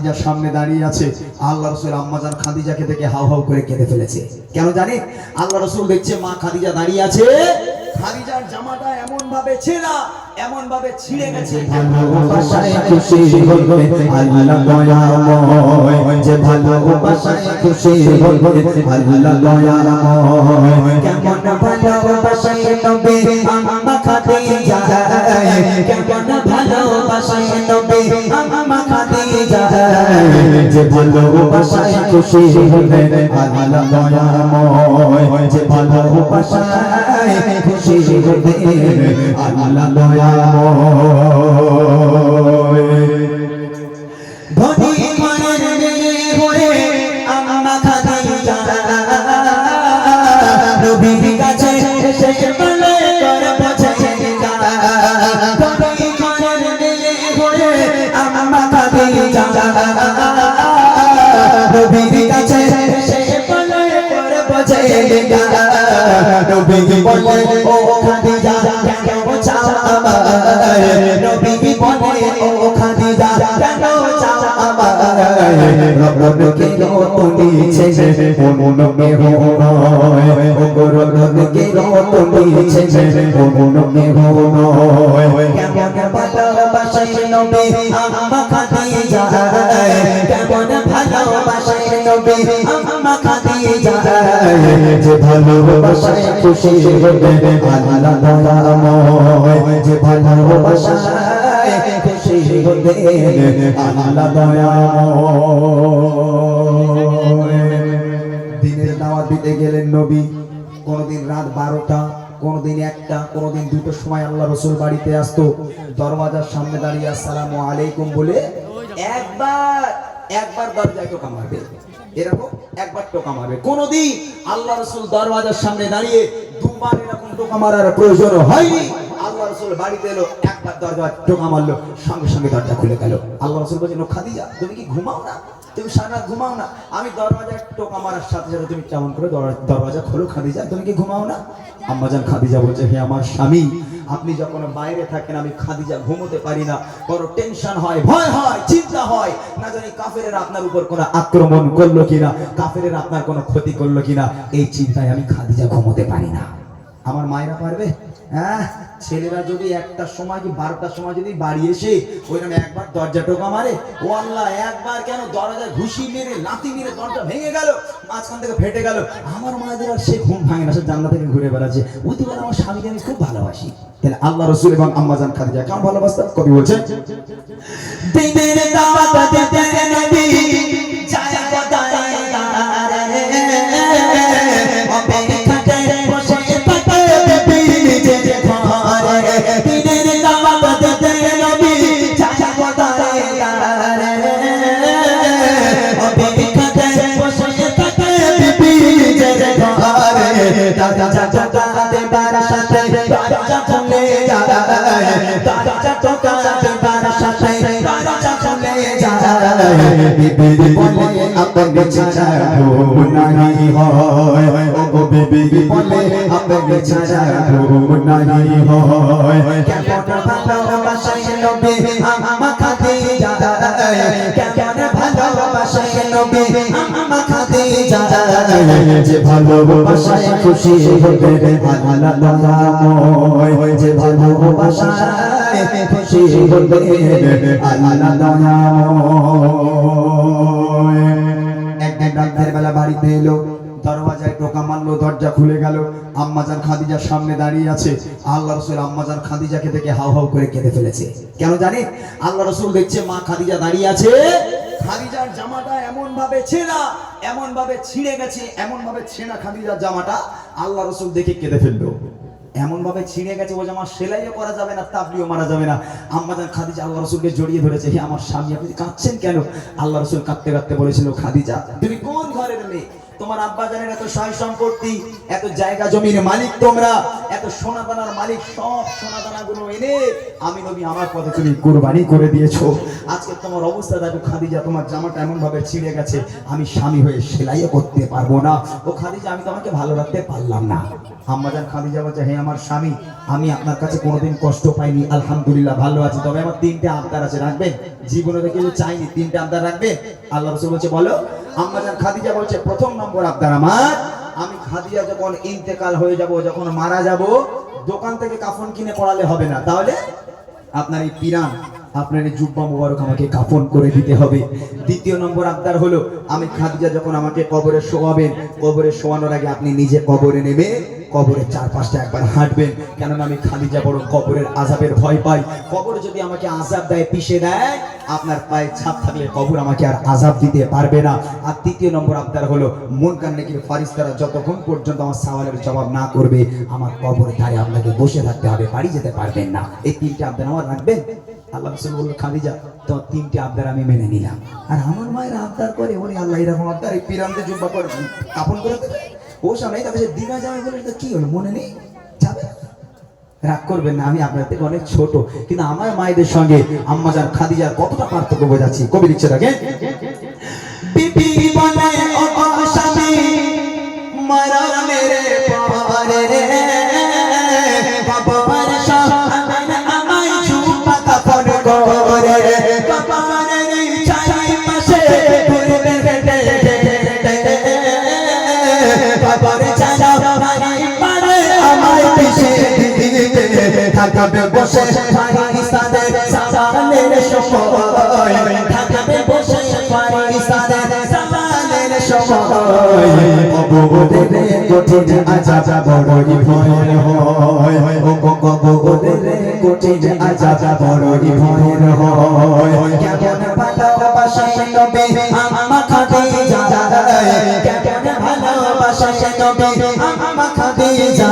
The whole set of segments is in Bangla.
খাদিজার সামনে দাঁড়িয়ে আছে। আল্লাহ রাসূল আম্মাজান খাদিজাকে দেখে হাউ হাউ করে কেঁদে ফেলেছে। কেন জানেন? আল্লাহ রাসূল দেখছে মা খাদিজা দাঁড়িয়ে আছে, খাদিজার জামাটা এমন ভাবে ছেঁড়া, এমন ভাবে ছিঁড়ে গেছে। ভালোবাসায় খুশি হইবে আল্লাহ দয়াময়, যে ভালোবাসায় খুশি হইবে আল্লাহ দয়াময়। কেমন ভালোবাসায় নবী আম্মা খাদিজা, কেমন ভালোবাসায় নবী আম্মা খাদিজা, যে ভালোবাসায় খুশি হইবে আল্লাহ দয়াময়, যে ভালোবাসায় খুশি হইবে আল্লাহ দয়াময়। ধনী মায়ের মেয়ে হয়ে আম্মা খাদিজা নবীর কাছে এসে বলে করে পৌঁছেগা। ধনী মায়ের মেয়ে হয়ে আম্মা খাদিজা নবীর কাছে এসে বলে করে পৌঁছেগা। নবী বলে ও খাদিজা কেন চাও আমায়, নবী বলে ও খাদিজা কেন চাও আমায়, রবকে রতনিছে মনকে হয়, ও রবকে রতনিছে মনকে হয়। কেমন ভালোবাসায় নবী আম্মা খাদিজা, কেমন ভালোবাসায় নবী আম্মা খাদিজা, যে ভালোবাসায় খুশি হবে আল্লাহ দয়াময়, যে ভালোবাসায় খুশি হবে আল্লাহ দয়াময়। দিনের দাওয়াত দিতে গেলেন নবী। কোনদিন রাত 12টা, কোনদিন 1টা, কোনদিন 2টোর সময় আল্লাহ রাসূল বাড়িতে আসতো। দরওয়াজার সামনে দাঁড়িয়ে আসসালামু আলাইকুম বলে একবার দরজায় টোকা মারবে, এরকম একবার টোকা মারবে। কোনদিন আল্লাহ রাসূল দরওয়াজার সামনে দাঁড়িয়ে দুবার এরকম টোকা মারার প্রয়োজন হয়নি। আল্লাহ রাসূল বাড়িতে এলো, একবার দরজা টোকা মারলো, সঙ্গে সঙ্গে দরজা খুলে গেল। আল্লাহ রাসূল বলছেন, খাদিজা তুমি কি ঘুমাও না? তুমি সারা ঘুমাও না? আমি দরওয়াজায় টোকা মারার সাথে সাথে তুমি কেমন করে দরওয়াজা খোলো খাদিজা, তুমি কি ঘুমাও না? আম্মাজান খাদিজা বলছে, হে আমার স্বামী, আপনি যখন বাইরে থাকেন আমি খাদিজা ঘুমোতে পারি না, বড় টেনশন হয়, ভয় হয়, চিন্তা হয়, না জানি কাফেরেরা আপনার উপর কোনো আক্রমণ করলো কিনা, কাফেরেরা আপনার কোনো ক্ষতি করলো কিনা, এই চিন্তায় আমি খাদিজা ঘুমোতে পারি না। আমার মায়েরা পারবে? হ্যাঁ, ছেলেরা যদি 1টার সময় কি 12টার সময় যদি বাড়ি এসে ওইরকম একবার দরজা টোকা মারে, ও আল্লাহ, একবার কেন দরজায় ঘুষি মেরে লাথি মেরে দরজা ভেঙে গেল, মাঝখান থেকে ফেটে গেল, আমার মায়েদের আর সে ঘুম ভাঙে না, সে জান্নাত থেকে ঘুরে বেড়াচ্ছে। ওইটি বলে আমার স্বামীকে আমি খুব ভালোবাসি। তাহলে আল্লাহ রাসূল এবং আম্মাজান খাদিজা কেমন ভালোবাসতেন? কবি বলছেন, দিনের দাওয়াত দিতে নবী যায় বদায় রে, অপেক্ষাতে বসে থাকে বিবি নিজের ঘরে। দিনের দাওয়াত দিতে নবী যায় বদায় রে, অপেক্ষাতে বসে থাকে বিবি নিজের ঘরে। দরজা টোকা দেবার সাথে দরজা খুলে যায়, দরজা টোকা দেবার সাথে দরজা খুলে যায়। বিবি বলে আপনি ছাড়া ঘুম নাই হয়, ও বিবি বলে আপনি ছাড়া ঘুম নাই হয়। কেমন ভালোবাসায় নবী আম্মা খাদিজা, কেমন ভালোবাসায় নবী আম্মা খাদিজা, যে ভালোবাসায় খুশি হবে আল্লাহ দয়াময়, যে ভালোবাসায় খুশি হবে আল্লাহ দয়াময়। একদিন রাতের বেলা বাড়িতে এলো, দরওয়াজায় টোকা মারলো, দরজা খুলে গেল। আম্মাজান খাদিজার সামনে দাঁড়িয়ে আছে। আল্লাহ রাসূল আম্মাজান খাদিজাকে দেখে হাউ হাউ করে কেঁদে ফেলেছে। কেন জানেন? আল্লাহ রাসূল দেখছে মা খাদিজা দাঁড়িয়ে আছে, খাদিজার জামাটা এমন ভাবে ছেঁড়া, এমন ভাবে ছিঁড়ে গেছে, এমন ভাবে ছেঁড়া খাদিজার জামাটা। আল্লাহ রাসূল দেখে কেঁদে ফেললো। এমন ভাবে ছিঁড়ে গেছে, ও জামা সেলাইও করা যাবে না, তাবলিও মারা যাবে না। আম্মাজান খাদিজা আল্লাহ রাসূলকে জড়িয়ে ধরেছে, হে আমার স্বামী, আপনি কাঁদছেন কেন? আল্লাহ রাসূল কাঁদতে কাঁদতে বলেছিল, খাদিজা তুমি কোন ঘরের মেয়ে? তোমার আব্বা জানেন এত সয় সম্পত্তি, এত জায়গা জমির মালিক তোমরা, এত সোনা দানার মালিক, সব সোনা দানাগুলো এনে আমি নবী আমার পথে তুমি কুরবানি করে দিয়েছো। আজকে তোমার অবস্থা দেখো খাদিজা, তোমার জামাটা এমন ভাবে ছিঁড়ে গেছে, আমি স্বামী হয়ে সেলাইও করতে পারবো না। ও খাদিজা, আমি তোমাকে ভালো রাখতে পারলাম না। আম্মাজান খাদিজা বলছে, হে আমার স্বামী, আমি আপনার কাছে কোনোদিন কষ্ট পাইনি, আলহামদুলিল্লাহ ভালো আছি, তবে আমার 3টে আবদার আছে, রাখবেন? জীবনে দেখে চাইনি, 3টে আবদার রাখবেন? আল্লাহ রাসূল বলছে বলো। আম্মাজান খাদিজা বলছে, প্রথম নম্বর আবদার আমার, আমি খাদিজা যখন ইন্তেকাল হয়ে যাব, যখন মারা যাব, দোকান থেকে কাফন কিনে পড়ালে হবে না, তাহলে আপনার এই পিরান, আপনার এই জুব্বা মুবারক আমাকে কাফন করে দিতে হবে। দ্বিতীয় নম্বর আবদার হলো, আমি খাদিজা যখন আমাকে কবরে শোয়াবেন, কবরে শোয়ানোর আগে আপনি নিজে কবরে নেমে কবরের চারপাশটা একবার হাঁটবেন, কেননা আমি খাদিজা বড় কবরের আযাবের ভয় পাই। কবর যদি আমাকে আযাব দেয়, পিষে দেয়, আপনার পায়ে ছাপ থাকলে কবর আমাকে আর আযাব দিতে পারবে না। আর তৃতীয় নম্বর আবদার হলো, মুনকার নেকির ফারিস্তারা যতক্ষণ পর্যন্ত আমার সওয়ালের জবাব না করবে, আমার কবরের ধারে আপনাকে বসে থাকতে হবে, বাড়ি যেতে পারবেন না। এই 3টে আবদার আমার রাখবেন? আল্লাহ রাসূল বলল, খাদিজা তোমার 3টে আবদার আমি মেনে নিলাম। আর আমার মায়ের আবদার করে, ওরে আল্লাহ এরকম আবদার, এই পিরানতে জুব্বা করে কাফন করে দেবে, ও সামনে তার কাছে দিঘা যাবে বলে, এটা কি হলো, মনে নেই? যাবে, রাগ করবেন না, আমি আপনার থেকে অনেক ছোট, কিন্তু আমার মায়েদের সঙ্গে আম্মাজান খাদিজার কতটা পার্থক্য বোঝাচ্ছি। কবি লিখছে থাকে, বিবি বলে ও স্বামী মারা মেরে পারে রে, বাবার সামনে আমায় জুব্বা কাফন করে, বাবার চারিপাশে ঘুরবে হেঁটে হেঁটে, বাবার চারিপাশে আমায় পিছে থাকবে বসে পাকিস্তানের সামানের সময়, থাকবে বসে পাকিস্তানের সামানের সময়, কবরের কঠিন আযাব বড়ই ভয়ের হয়, ও কবরের কঠিন আযাব বড়ই ভয়ের হয়। কেমন ভালোবাসে নবী আম্মা খাদিজা, কেমন ভালোবাসে নবী আম্মা খাদিজা,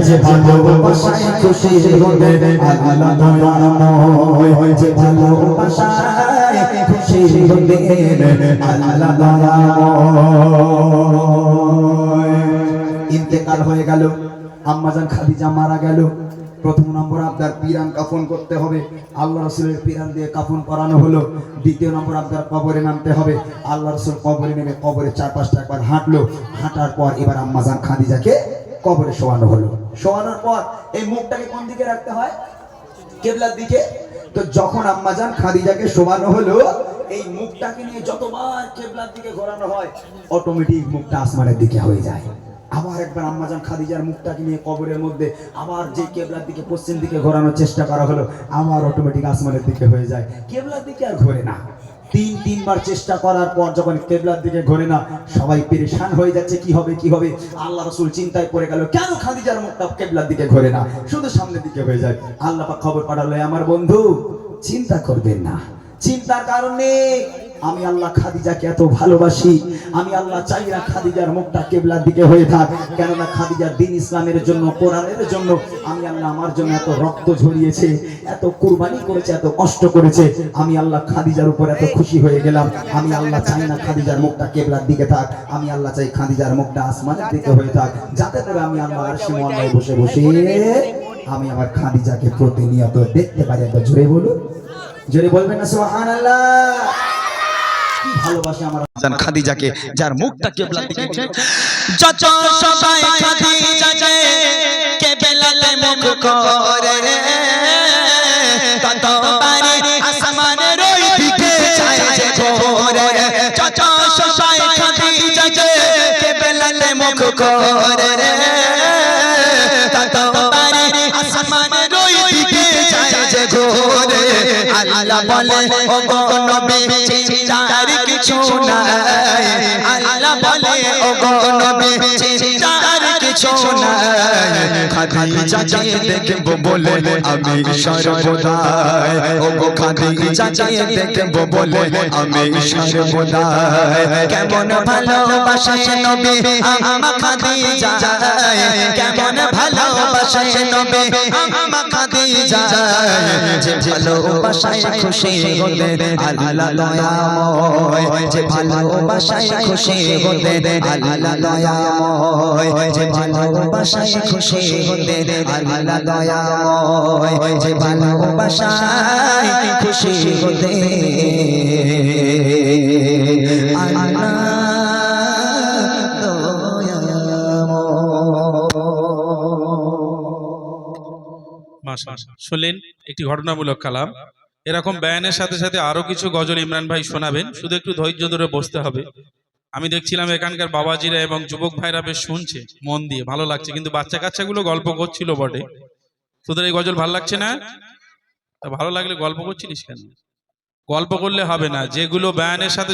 যে ভালোবাসায় খুশি হবে আল্লাহ দয়াময়, যে ভালোবাসায় খুশি হবে আল্লাহ দয়াময়। ইন্তেকাল হয়ে গেল, আম্মাজান খাদিজা মারা গেল। প্রথম নম্বর আবদার, পিরান কাফন করতে হবে, আল্লাহ রাসূলের পিরান দিয়ে কাফন করানো হলো। দ্বিতীয় নম্বর আবদার, কবরে নামতে হবে, আল্লাহ রাসূল কবরে নেমে কবরের চারপাশটা একবার হাঁটলো। হাঁটার পর এবার আম্মাজান খাদিজাকে কবরে শোয়ানো হলো। শোয়ানোর পর এই মুখটাকে কোন দিকে রাখতে হয়? কিবলার দিকে। তো যখন আম্মাজান খাদিজাকে শোয়ানো হলো, এই মুখটাকে নিয়ে যতবার কিবলার দিকে ঘোরানো হয়, অটোমেটিক মুখটা আসমানের দিকে হয়ে যায়। আবার একবার আম্মাজান খাদিজার মুখটাকে নিয়ে কবরের মধ্যে আবার যে কিবলার দিকে পশ্চিম দিকে ঘোরানোর চেষ্টা করা হলো, আবার অটোমেটিক আসমানের দিকে হয়ে যায়, কিবলার দিকে আর ঘোরে না। তিনবার চেষ্টা করার পর যখন কিবলার দিকে ঘোরে না, সবাই পেরেশান হয়ে যাচ্ছে, কি হবে কি হবে। আল্লাহ রাসূল চিন্তায় পড়ে গেল, কেন খাদিজার মুখটা কিবলার দিকে ঘোরে না, শুধু সামনের দিকে হয়ে যায়। আল্লাহ পাক খবর পাঠালো, আমার বন্ধু চিন্তা করবেন না, চিন্তার কারণে আমি আল্লাহ খাদিজাকে এত ভালোবাসি, আমি আল্লাহ চাই না খাদিজার মুখটা কিবলার দিকে হয়ে থাক, কেননা খাদিজার দ্বীন ইসলামের জন্য, কোরআনের জন্য আমি আল্লাহ আমার জন্য এত রক্ত ঝরিয়েছে, এত কুরবানি করেছে, এত কষ্ট করেছে, আমি আল্লাহ খাদিজার উপর এত খুশি হয়ে গেলাম। আমি আল্লাহ চাই না খাদিজার মুখটা কিবলার দিকে থাক, আমি আল্লাহ চাই খাদিজার মুখটা আসমানের দিকে হয়ে থাক, যাতে করে আমি আল্লাহ আরশে মোয়াল্লায় বসে বসে আমি আমার খাদিজাকে প্রতিনিয়ত দেখতে পারি। একবার জোরে বলুন, জোরে বলবেন না সুবহানাল্লাহ। কি ভালোবাসে আমার জান খাদিজাকে, যার মুখটা কিবলার দিকে। যত সবাই খাদিজাকে কিবলাতে মুখ করে রে, তত পারে আসমানের ওই দিকে চায় যে ঘোরে রে। যত সবাই খাদিজাকে কিবলাতে মুখ করে রে, তত পারে আসমানের ওই দিকে চায় যে ঘোরে। আল্লাহ বলে, ও গো নবী চিন্তার কিছু নাই, আল্লাহ বলে, ও গো নবী চিন্তার কিছু নাই। খাদিজাকে দেখব বলে আমি সর্বদাই, ও গো খাদিজাকে দেখব বলে আমি সর্বদাই। কেমন ভালোবাসে নবী আমা খাদিজা, কেমন ভালোবাসে নবী আমা খাদিজা যে ভালোবাসায় খুশি হতে আল্লাহ দয়াময় যে ভালোবাসায় খুশি হতে আল্লাহ দয়াময় যে ভালোবাসায় খুশি হতে আল্লাহ দয়াময় যে ভালোবাসায় খুশি হতে আল্লাহ মাশাআল্লাহ। শুনলেন একটি ঘটনামূলক কালাম। এরকম বয়ানের সাথে সাথে আরো কিছু গজল ইমরান ভাই শোনাবেন, শুধু একটু ধৈর্য ধরে বসতে হবে। আমি দেখছিলাম এখানকার বাবাজিরা এবং যুবক ভাইরা বেশ শুনছে মন দিয়ে, ভালো লাগছে, কিন্তু বাচ্চা কাচ্চাগুলো গল্প করছিল বটে। তোদের এই গজল ভালো লাগছে না? তা ভালো লাগলে গল্প করছিলিস কেন? গল্প করলে হবে না, যেগুলো বয়ানের সাথে